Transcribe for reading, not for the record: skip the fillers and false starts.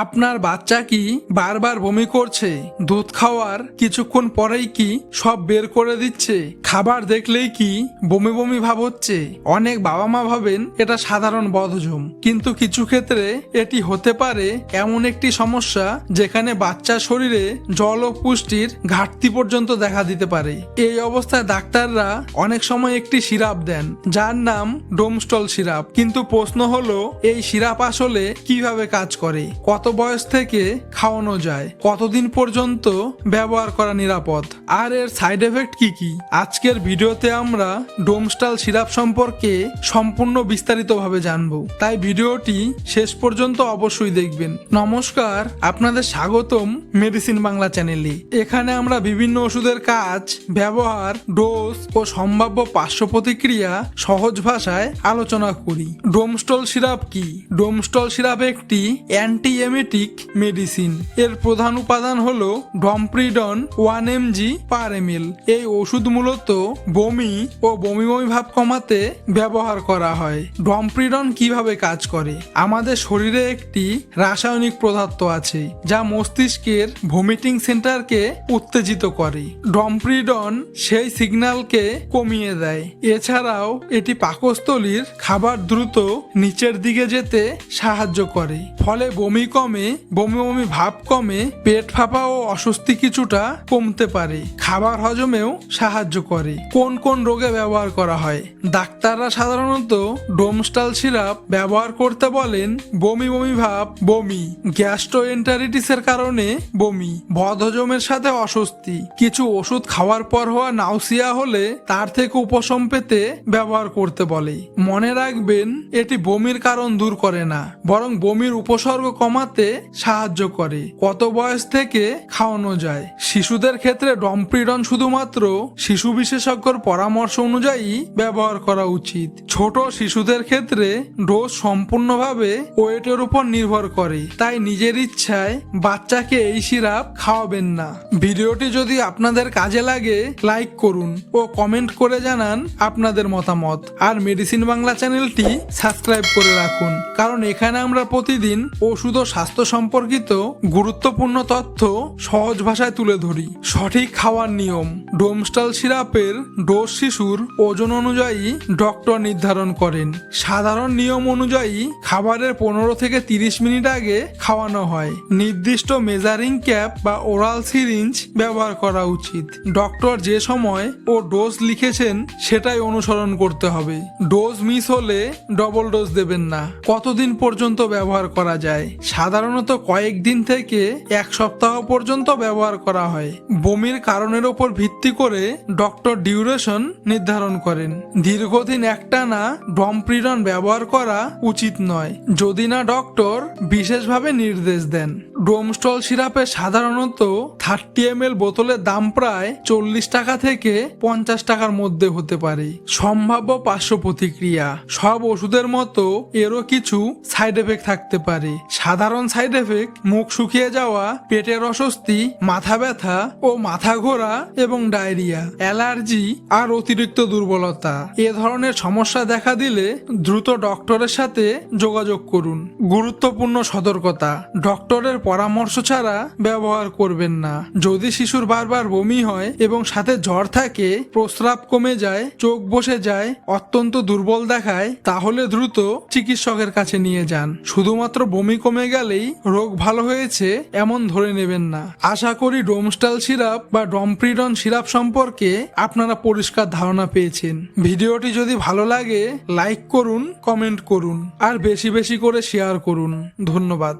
আপনার বাচ্চা কি বারবার বমি করছে? দুধ খাওয়ার কিছুক্ষণ পরেই কি সব বের করে দিচ্ছে? খাবার দেখলেই কি বমি বমি ভাব হচ্ছে? অনেক বাবা মা ভাবেন এটা সাধারণ বদহজম, কিন্তু কিছু ক্ষেত্রে এটি হতে পারে এমন একটি সমস্যা যেখানে বাচ্চার শরীরে জল ও পুষ্টির ঘাটতি পর্যন্ত দেখা দিতে পারে। এই অবস্থায় ডাক্তাররা অনেক সময় একটি সিরাপ দেন যার নাম ডোমস্টল সিরাপ। কিন্তু প্রশ্ন হলো, এই সিরাপ আসলে কিভাবে কাজ করে, কত বয়স থেকে খাওয়ানো যায়, কতদিন পর্যন্ত ব্যবহার করা নিরাপদ, আর এর সাইড এফেক্ট কি কি? আজকের ভিডিওতে আমরা ডোমস্টল সিরাপ সম্পর্কে সম্পূর্ণ বিস্তারিতভাবে জানবো, তাই ভিডিওটি শেষ পর্যন্ত অবশ্যই দেখবেন। নমস্কার, আপনাদের স্বাগতম মেডিসিন বাংলা চ্যানেলে। এখানে আমরা বিভিন্ন ওষুধের কাজ, ব্যবহার, ডোজ ও সম্ভাব্য পার্শ্ব প্রতিক্রিয়া সহজ ভাষায় আলোচনা করি। ডোমস্টল সিরাপ কি? ডোমস্টল সিরাপ একটি অ্যান্টি এমেটিক মেডিসিন। এর প্রধান উপাদান হলো ডমপ্রিডন 1 mg পার ml। এই ওষুধ মূলত বমি ও বমি বমি ভাব কমাতে ব্যবহার করা হয়। ডমপ্রিডন কিভাবে কাজ করে? আমাদের শরীরে একটি রাসায়নিক পদার্থ আছে যা মস্তিষ্কের ভমিটিং সেন্টারকে উত্তেজিত করে। ডমপ্রিডন সেই সিগন্যালকে কমিয়ে দেয়। এছাড়াও এটি পাকস্থলীর খাবার দ্রুত নিচের দিকে যেতে সাহায্য করে, ফলে বমি কমে, বমি বমি ভাব কমে, পেট ফাঁপা ও অস্বস্তি কিছুটা কমতে পারে। খাবার হজমেও সাহায্য করে। কোন কোন রোগে ব্যবহার করা হয়? ডাক্তাররা সাধারণত ডোমস্টল সিরাপ ব্যবহার করতে বলেন বমি বমি ভাব, বমি, গ্যাস্ট্রোএন্টারিটিসের কারণে বমি, বদহজমের সাথে অস্বস্তি, কিছু ওষুধ খাওয়ার পর হওয়া নাউসিয়া হলে তার থেকে উপশম পেতে ব্যবহার করতে বলে। মনে রাখবেন, এটি বমির কারণ দূর করে না, বরং বমির উপসর্গ কমাতে সাহায্য করে। কত বয়স থেকে খাওয়ানো যায়? শিশুদের ক্ষেত্রে ডমপ্রিডন শুধুমাত্র শিশু বিশেষজ্ঞর পরামর্শ অনুযায়ী ব্যবহার করা উচিত। ছোট শিশুদের ক্ষেত্রে ডোজ সম্পূর্ণভাবে ওয়েটের উপর নির্ভর করে, তাই নিজের ইচ্ছায় বাচ্চাকে এই সিরাপ খাওয়াবেন না। ভিডিওটি যদি আপনাদের কাজে লাগে লাইক করুন ও কমেন্ট করে জানান আপনাদের মতামত। আর মেডিসিন বাংলা চ্যানেলটি সাবস্ক্রাইব করে রাখুন, কারণ এখানে আমরা প্রতিদিন ওষুধ ও স্বাস্থ্য সম্পর্কিত গুরুত্বপূর্ণ তথ্য সহজ ভাষায় তুলে ধরি। সঠিক খাওয়ার নিয়ম। ডোমস্টল সিরাপের ডোজ শিশুর ওজন অনুযায়ী ডক্টর নির্ধারণ করেন। সাধারণ নিয়ম অনুযায়ী খাবারের 15 থেকে 30 মিনিট আগে খাওয়ানো হয়। নির্দিষ্ট মেজারিং ক্যাপ বা ওরাল সিরিঞ্জ ব্যবহার করা উচিত। ডক্টর যে সময় ও ডোজ লিখেছেন সেটাই অনুসরণ করতে হবে। ডোজ মিস হলে ডবল ডোজ দেবেন না। কতদিন পর্যন্ত ব্যবহার করা যায়? সাধারণত কয়েকদিন থেকে 1 সপ্তাহ পর্যন্ত ব্যবহার করা হয়। বমির কারণের ওপর ভিত্তি করে ডক্টর ডিউরেশন নির্ধারণ করেন। দীর্ঘদিন একটানা ডমপ্রিডন ব্যবহার করা উচিত নয়, যদি না ডক্টর বিশেষভাবে নির্দেশ দেন। ডোমস্টল সিরাপে সাধারণত 30 ml বোতলের দাম প্রায় 40 টাকা থেকে 50 টাকার মধ্যে হতে পারে। সম্ভাব্য পার্শ্ব প্রতিক্রিয়া। সব ওষুধের মতো এরও কিছু সাইড এফেক্ট থাকতে পারে। সাধারণ সাইড এফেক্ট মুখ শুকিয়ে যাওয়া, পেটের অস্বস্তি, মাথা ব্যথা ও মাথা ঘোরা এবং ডায়রিয়া, অ্যালার্জি আর অতিরিক্ত দুর্বলতা। এ ধরনের সমস্যা দেখা দিলে দ্রুত ডক্টরের সাথে যোগাযোগ করুন। গুরুত্বপূর্ণ সতর্কতা। ডক্টরের পরামর্শ ছাড়া ব্যবহার করবেন না। যদি শিশুর বারবার বমি হয় এবং সাথে জ্বর থাকে, প্রস্রাব কমে যায়, চোখ বসে যায়, অত্যন্ত দুর্বল দেখায়, তাহলে দ্রুত চিকিৎসকের কাছে নিয়ে যান। শুধুমাত্র বমি কমে গেলেই রোগ ভালো হয়েছে এমন ধরে নেবেন না। আশা করি ডোমস্টল সিরাপ বা ডমপ্রিডন সিরাপ সম্পর্কে আপনারা পরিষ্কার ধারণা পেয়েছেন। ভিডিওটি যদি ভালো লাগে লাইক করুন, কমেন্ট করুন আর বেশি বেশি করে শেয়ার করুন। ধন্যবাদ।